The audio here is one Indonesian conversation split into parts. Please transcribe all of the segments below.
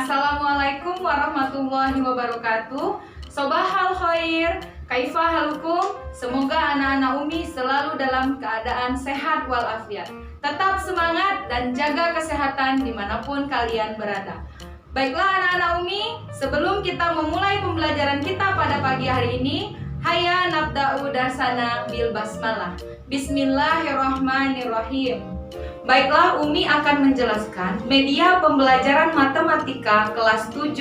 Assalamualaikum warahmatullahi wabarakatuh. Sobahal khair, kaifa halukum? Semoga anak-anak Umi selalu dalam keadaan sehat walafiat. Tetap semangat dan jaga kesehatan dimanapun kalian berada. Baiklah anak-anak Umi, sebelum kita memulai pembelajaran kita pada pagi hari ini, hayya nabda'u darsana bil basmalah. Bismillahirrahmanirrahim. Baiklah, Umi akan menjelaskan media pembelajaran matematika kelas 7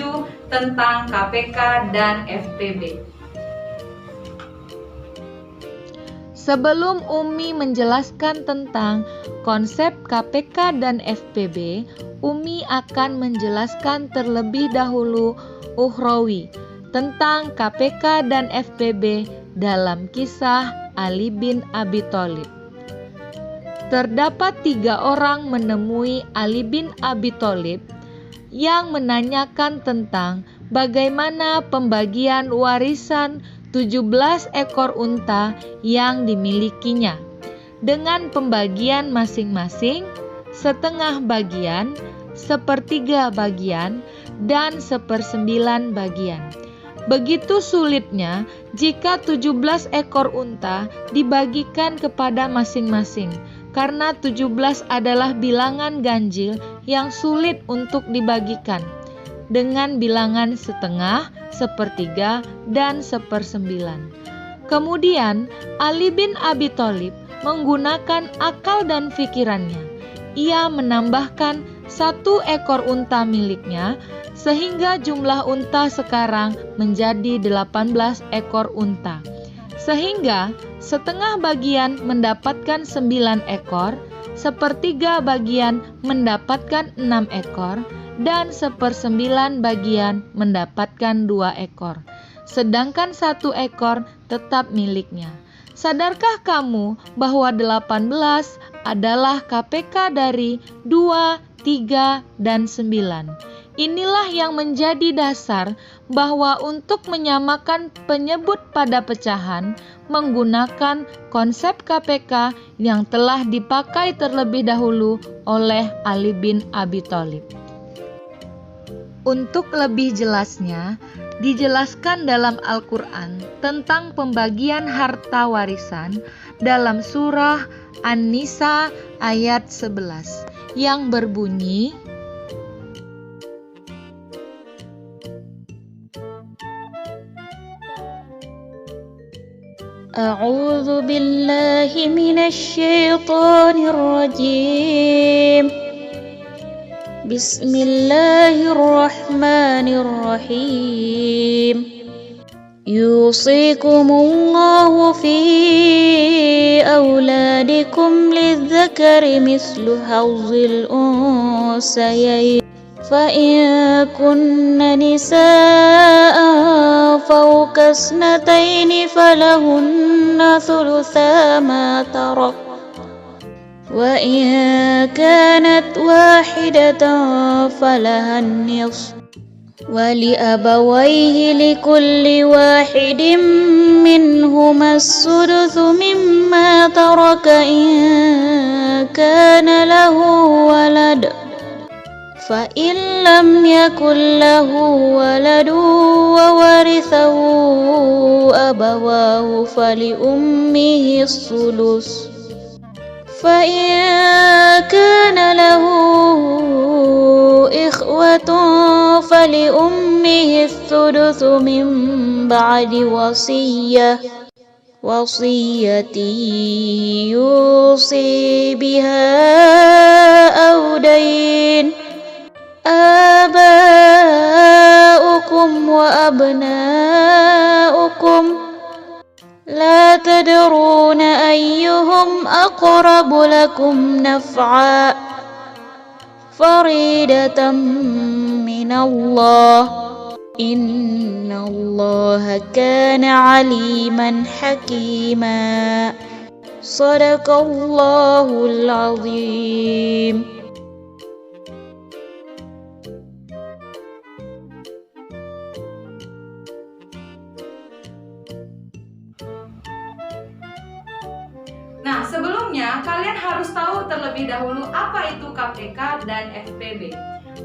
tentang KPK dan FPB. Sebelum Umi menjelaskan tentang konsep KPK dan FPB, Umi akan menjelaskan terlebih dahulu ukhrawi tentang KPK dan FPB dalam kisah Ali bin Abi Thalib. Terdapat 3 orang menemui Ali bin Abi Thalib yang menanyakan tentang bagaimana pembagian warisan 17 ekor unta yang dimilikinya, dengan pembagian masing-masing setengah bagian, sepertiga bagian, dan 1/9 bagian. Begitu sulitnya jika 17 ekor unta dibagikan kepada masing-masing, karena 17 adalah bilangan ganjil yang sulit untuk dibagikan dengan bilangan setengah, sepertiga, dan 1/9. Kemudian Ali bin Abi Thalib menggunakan akal dan pikirannya. Ia menambahkan 1 ekor unta miliknya sehingga jumlah unta sekarang menjadi 18 ekor unta. Sehingga setengah bagian mendapatkan 9 ekor, sepertiga bagian mendapatkan 6 ekor, dan 1/9 bagian mendapatkan 2 ekor. Sedangkan 1 ekor tetap miliknya. Sadarkah kamu bahwa 18 adalah KPK dari 2, 3, dan 9? Inilah yang menjadi dasar bahwa untuk menyamakan penyebut pada pecahan menggunakan konsep KPK yang telah dipakai terlebih dahulu oleh Ali bin Abi Thalib. Untuk lebih jelasnya, dijelaskan dalam Al-Quran tentang pembagian harta warisan dalam surah An-Nisa ayat 11 yang berbunyi, A'udzu billahi minasyaitonir rajim. Bismillahirrahmanirrahim. Yusikumullahu fi auladikum lidzakari mislu hawzil unsayayn. فإن كن نساء فوق 2 فلهن ثلثا ما ترك وإن كانت واحدة فلها النصف ولأبويه لكل واحد منهما السدس مما ترك إن كان له ولد فإن لم يكن له ولد وورثه أبواه فلأمه الثلث فإن كان له إخوة فلأمه الثلث من بعد وصية يوصي بها أو دين. آباؤكم وأبناؤكم لا تدرون أيهم أقرب لكم نفعا فريدة من الله إن الله كان عليما حكيما صدق الله العظيم. Nah, sebelumnya kalian harus tahu terlebih dahulu apa itu KPK dan FPB.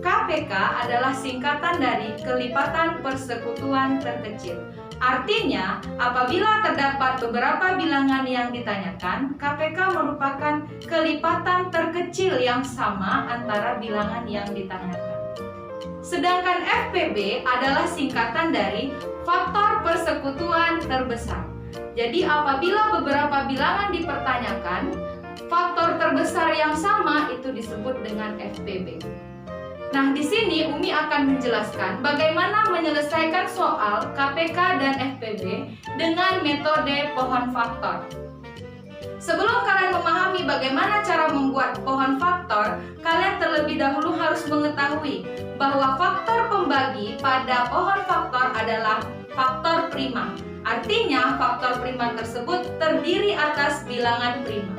KPK adalah singkatan dari kelipatan persekutuan terkecil. Artinya, apabila terdapat beberapa bilangan yang ditanyakan, KPK merupakan kelipatan terkecil yang sama antara bilangan yang ditanyakan. Sedangkan FPB adalah singkatan dari faktor persekutuan terbesar. Jadi apabila beberapa bilangan dipertanyakan, faktor terbesar yang sama itu disebut dengan FPB. Nah, di sini Umi akan menjelaskan bagaimana menyelesaikan soal KPK dan FPB dengan metode pohon faktor. Sebelum kalian memahami bagaimana cara membuat pohon faktor, kalian terlebih dahulu harus mengetahui bahwa faktor pembagi pada pohon faktor adalah faktor prima. Artinya, faktor prima tersebut terdiri atas bilangan prima.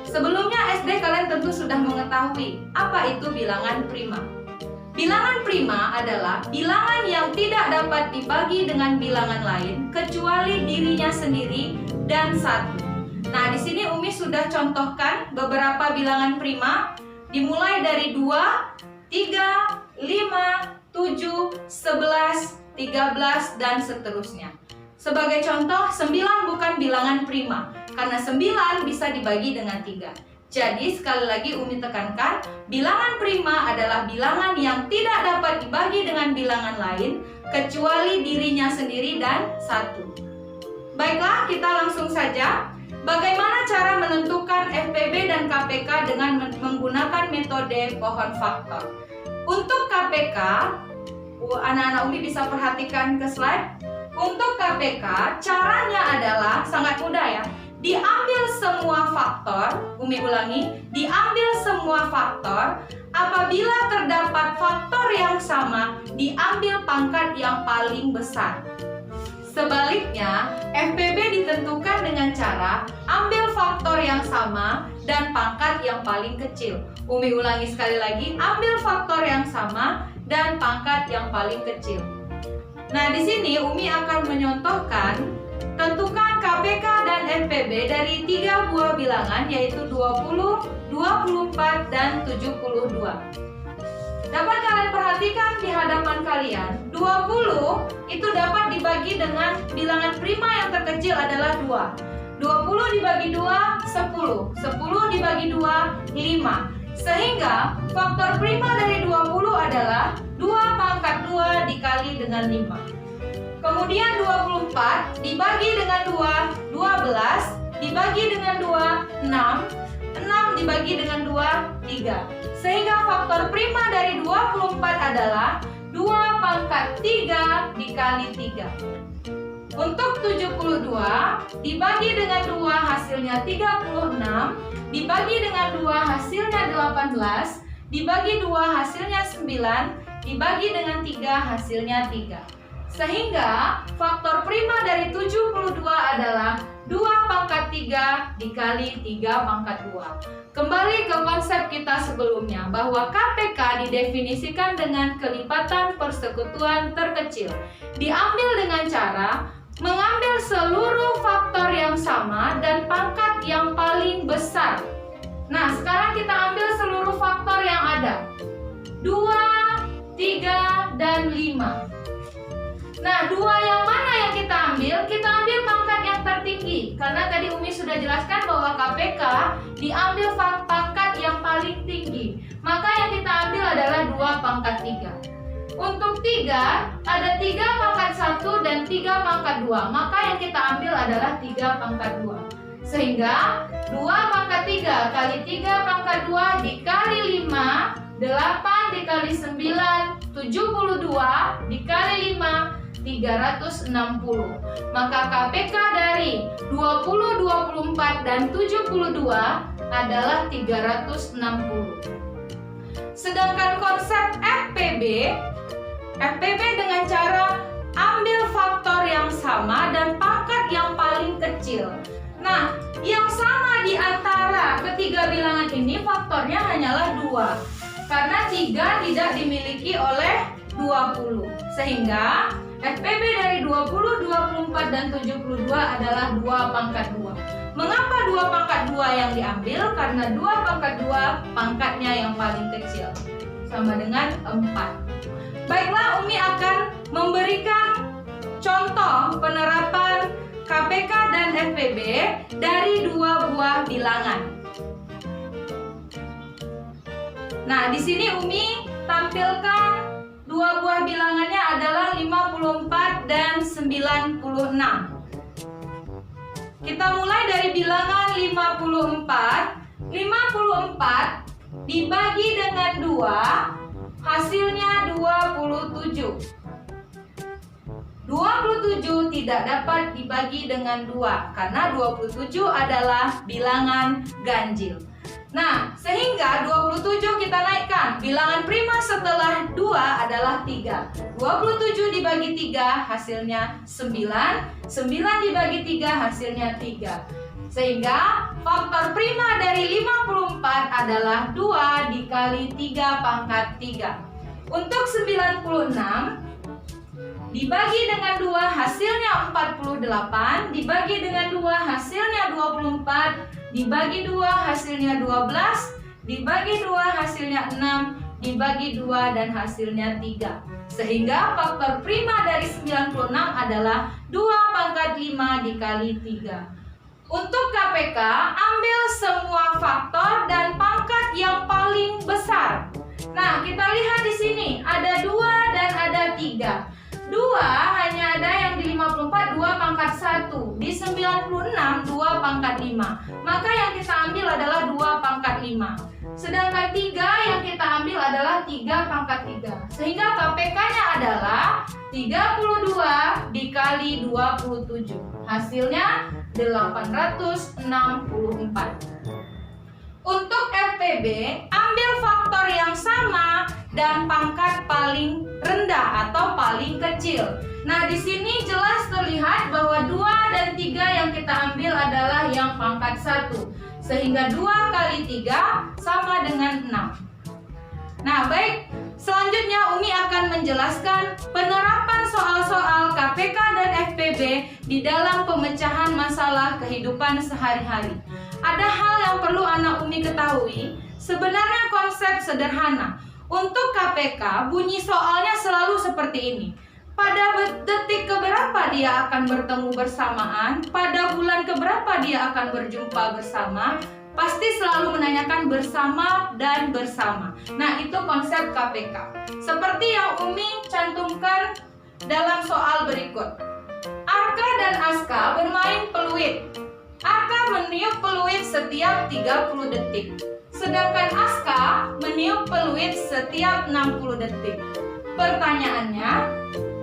Sebelumnya SD kalian tentu sudah mengetahui apa itu bilangan prima. Bilangan prima adalah bilangan yang tidak dapat dibagi dengan bilangan lain kecuali dirinya sendiri dan satu. Nah, di sini Umi sudah contohkan beberapa bilangan prima dimulai dari 2, 3, 5, 7, 11, 13 dan seterusnya. Sebagai contoh, 9 bukan bilangan prima karena 9 bisa dibagi dengan 3. Jadi sekali lagi Umi tekankan, bilangan prima adalah bilangan yang tidak dapat dibagi dengan bilangan lain kecuali dirinya sendiri dan satu. Baiklah, kita langsung saja. Bagaimana cara menentukan FPB dan KPK dengan menggunakan metode pohon faktor? Untuk KPK, anak-anak Umi bisa perhatikan ke slide. Untuk KPK, caranya adalah sangat mudah ya. Diambil semua faktor, Umi ulangi, diambil semua faktor. Apabila terdapat faktor yang sama, diambil pangkat yang paling besar. Sebaliknya, FPB ditentukan dengan cara ambil faktor yang sama dan pangkat yang paling kecil. Umi ulangi sekali lagi, ambil faktor yang sama dan pangkat yang paling kecil. Nah, di sini Umi akan menyontohkan tentukan KPK dan FPB dari 3 buah bilangan yaitu 20, 24, dan 72. Dapat kalian perhatikan di hadapan kalian, 20 itu dapat dibagi dengan bilangan prima yang terkecil adalah 2. 20 dibagi 2, 10. 10 dibagi 2, 5. Sehingga faktor prima dari 20 adalah 2 pangkat 2 dikali dengan 5. Kemudian 24 dibagi dengan 2, 12, dibagi dengan 2, 6, 6 dibagi dengan 2, 3. Sehingga faktor prima dari 24 adalah 2 pangkat 3 dikali 3. Untuk 72 dibagi dengan 2 hasilnya 36, dibagi dengan 2 hasilnya 18, dibagi 2 hasilnya 9, dibagi dengan 3 hasilnya 3. Sehingga faktor prima dari 72 adalah 2 pangkat 3 dikali 3 pangkat 2. Kembali ke konsep kita sebelumnya bahwa KPK didefinisikan dengan kelipatan persekutuan terkecil. Diambil dengan cara mengambil seluruh faktor yang sama dan pangkat yang paling besar. Nah, sekarang kita ambil seluruh faktor yang ada. 2, 3, dan 5. Nah, 2 yang mana yang kita ambil? Kita ambil pangkat yang tertinggi. Karena tadi Umi sudah jelaskan bahwa KPK diambil pangkat yang paling tinggi. Maka yang kita ambil adalah 2 pangkat 3. Untuk 3, ada 3 pangkat 1 dan 3 pangkat 2. Maka yang kita ambil adalah 3 pangkat 2. Sehingga 2 pangkat 3 kali 3 pangkat 2 dikali 5, 8 dikali 9, 72 dikali 5, 360. Maka KPK dari 20, 24, dan 72 adalah 360. Sedangkan konsep FPB dengan cara ambil faktor yang sama dan pangkat yang paling kecil. Nah, yang sama di antara ketiga bilangan ini faktornya hanyalah 2. Karena 3 tidak dimiliki oleh 20. Sehingga FPB dari 20, 24, dan 72 adalah 2 pangkat 2. Mengapa 2 pangkat 2 yang diambil? Karena 2 pangkat 2 pangkatnya yang paling kecil. sama dengan 4. Baiklah, Umi akan memberikan contoh penerapan KPK dan FPB dari 2 buah bilangan. Nah, di sini Umi tampilkan 2 buah bilangannya adalah 54 dan 96. Kita mulai dari bilangan 54. 54 dibagi dengan 2, hasilnya 27. 27 tidak dapat dibagi dengan 2 karena 27 adalah bilangan ganjil. Nah, sehingga 27 kita naikkan. Bilangan prima setelah 2 adalah 3. 27 dibagi 3 hasilnya 9. 9 dibagi 3 hasilnya 3. Sehingga faktor prima dari 54 adalah 2 dikali 3 pangkat 3. Untuk 96 dibagi dengan 2 hasilnya 48, dibagi dengan 2 hasilnya 24, dibagi 2 hasilnya 12, dibagi 2 hasilnya 6, dibagi 2 dan hasilnya 3. Sehingga faktor prima dari 96 adalah 2 pangkat 5 dikali 3. Untuk KPK, ambil semua faktor dan pangkat yang paling besar. Nah, kita lihat di sini ada 2 dan ada 3. 2 hanya ada yang di 54 2 pangkat 1. Di 96 2 pangkat 5. Maka yang kita ambil adalah 2 pangkat 5. Sedangkan 3 yang kita ambil adalah 3 pangkat 3. Sehingga KPK-nya adalah 32 dikali 27. Hasilnya 864. Untuk FPB, ambil faktor yang sama dan pangkat paling rendah atau paling kecil. Nah, di sini jelas terlihat bahwa 2 dan 3 yang kita ambil adalah yang pangkat 1. Sehingga 2 kali 3 sama dengan 6. Nah, baik. Selanjutnya Umi akan menjelaskan penerapan soal-soal KPK dan FPB di dalam pemecahan masalah kehidupan sehari-hari. Ada hal yang perlu anak Umi ketahui. Sebenarnya konsep sederhana. Untuk KPK, bunyi soalnya selalu seperti ini. Pada detik keberapa dia akan bertemu bersamaan, pada bulan keberapa dia akan berjumpa bersama, pasti selalu menanyakan bersama dan bersama. Nah, itu konsep KPK. Seperti yang Umi cantumkan dalam soal berikut. Arka dan Aska bermain peluit. Arka meniup peluit setiap 30 detik. Sedangkan Aska meniup peluit setiap 60 detik. Pertanyaannya,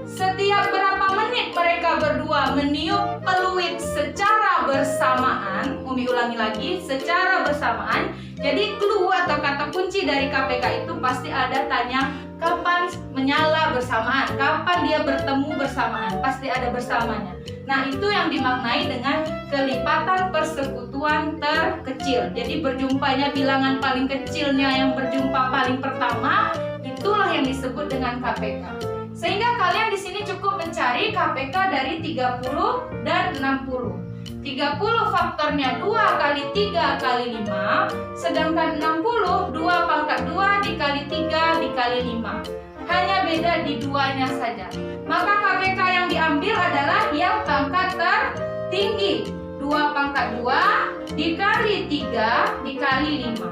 setiap berapa menit mereka berdua meniup peluit secara bersamaan? Umi ulangi lagi, secara bersamaan. Jadi clue atau kata kunci dari KPK itu pasti ada tanya kapan menyala bersamaan, kapan dia bertemu bersamaan, pasti ada bersamanya. Nah, itu yang dimaknai dengan kelipatan persekutuan terkecil. Jadi berjumpanya bilangan paling kecilnya yang berjumpa paling pertama, itulah yang disebut dengan KPK. Sehingga kalian di sini cukup mencari KPK dari 30 dan 60. 30 faktornya 2 kali 3 kali 5, sedangkan 60 2 pangkat 2 dikali 3 dikali 5. Hanya beda di duanya saja. Maka KPK yang diambil adalah yang pangkat tertinggi. 2 pangkat 2 dikali 3 dikali 5.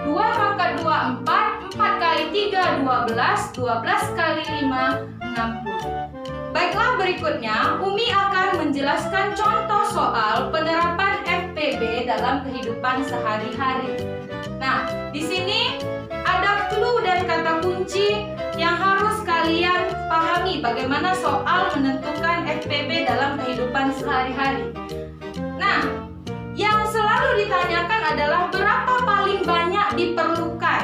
2 pangkat 2 4, 4 kali 3 12, 12 kali 5 60. Baiklah, berikutnya Umi akan menjelaskan contoh soal penerapan FPB dalam kehidupan sehari-hari. Nah, di sini ada clue dan kata kunci yang harus kalian pahami bagaimana soal menentukan FPB dalam kehidupan sehari-hari. Nah, yang selalu ditanyakan adalah berapa paling banyak diperlukan.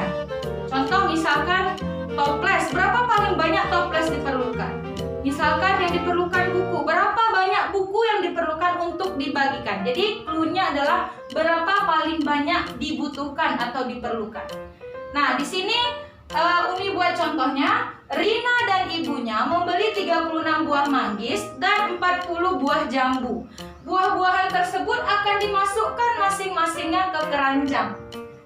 Contoh misalkan toples, berapa paling banyak toples diperlukan? Misalkan yang diperlukan buku, berapa banyak buku yang diperlukan untuk dibagikan. Jadi clue-nya adalah berapa paling banyak dibutuhkan atau diperlukan. Nah, di sini Umi buat contohnya. Rina dan ibunya membeli 36 buah manggis dan 40 buah jambu. Buah-buahan tersebut akan dimasukkan masing-masingnya ke keranjang.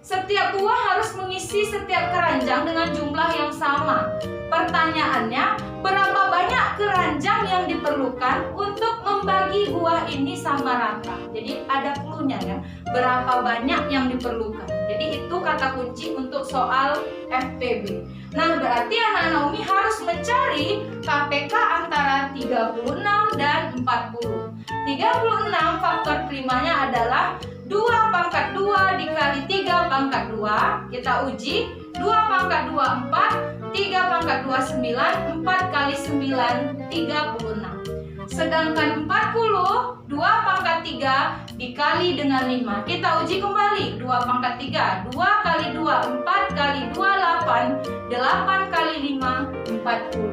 Setiap buah harus mengisi setiap keranjang dengan jumlah yang sama. Pertanyaannya, berapa banyak keranjang yang diperlukan untuk membagi buah ini sama rata? Jadi ada clue-nya ya, berapa banyak yang diperlukan. Jadi itu kata kunci untuk soal FPB. Nah, berarti anak-anak Umi harus mencari KPK antara 36 dan 40. 36 faktor primanya adalah 2 pangkat 2 dikali 3 pangkat 2. Kita uji. 2 pangkat 2 4, 3 pangkat 2 9, 4 kali 9 36. Sedangkan 40, 2 pangkat 3 dikali dengan 5. Kita uji kembali. 2 pangkat 3, 2 kali 2 4 kali 2 8, 8 kali 5 40.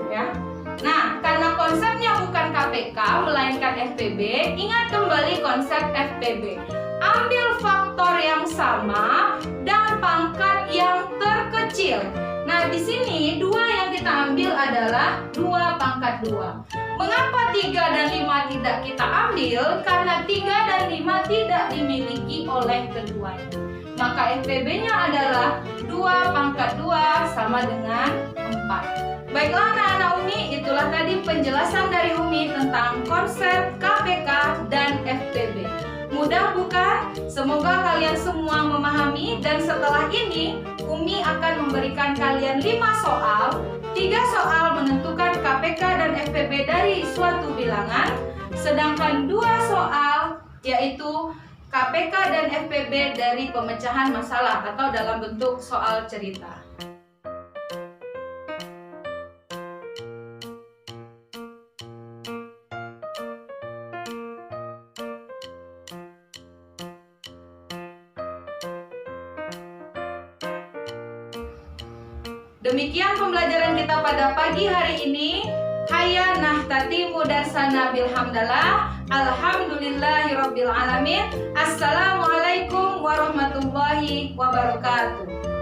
Ya. Nah, karena konsepnya bukan KPK melainkan FPB, ingat kembali konsep FPB. Ambil faktor yang sama dan pangkat yang terkecil. Nah, di sini 2 yang kita ambil adalah 2 pangkat 2. Mengapa 3 dan 5 tidak kita ambil? Karena 3 dan 5 tidak dimiliki oleh keduanya. Maka FPB-nya adalah 2 pangkat 2 sama dengan 4. Baiklah anak-anak Umi, itulah tadi penjelasan dari Umi tentang konsep KPK dan FPB. Mudah bukan? Semoga kalian semua memahami, dan setelah ini Umi akan memberikan kalian 5 soal. 3 soal menentukan KPK dan FPB dari suatu bilangan, sedangkan 2 soal yaitu KPK dan FPB dari pemecahan masalah atau dalam bentuk soal cerita. Demikian pembelajaran kita pada pagi hari ini. Hayya nahtatimu darsana bilhamdalah. Alhamdulillahirabbil alamin. Assalamualaikum warahmatullahi wabarakatuh.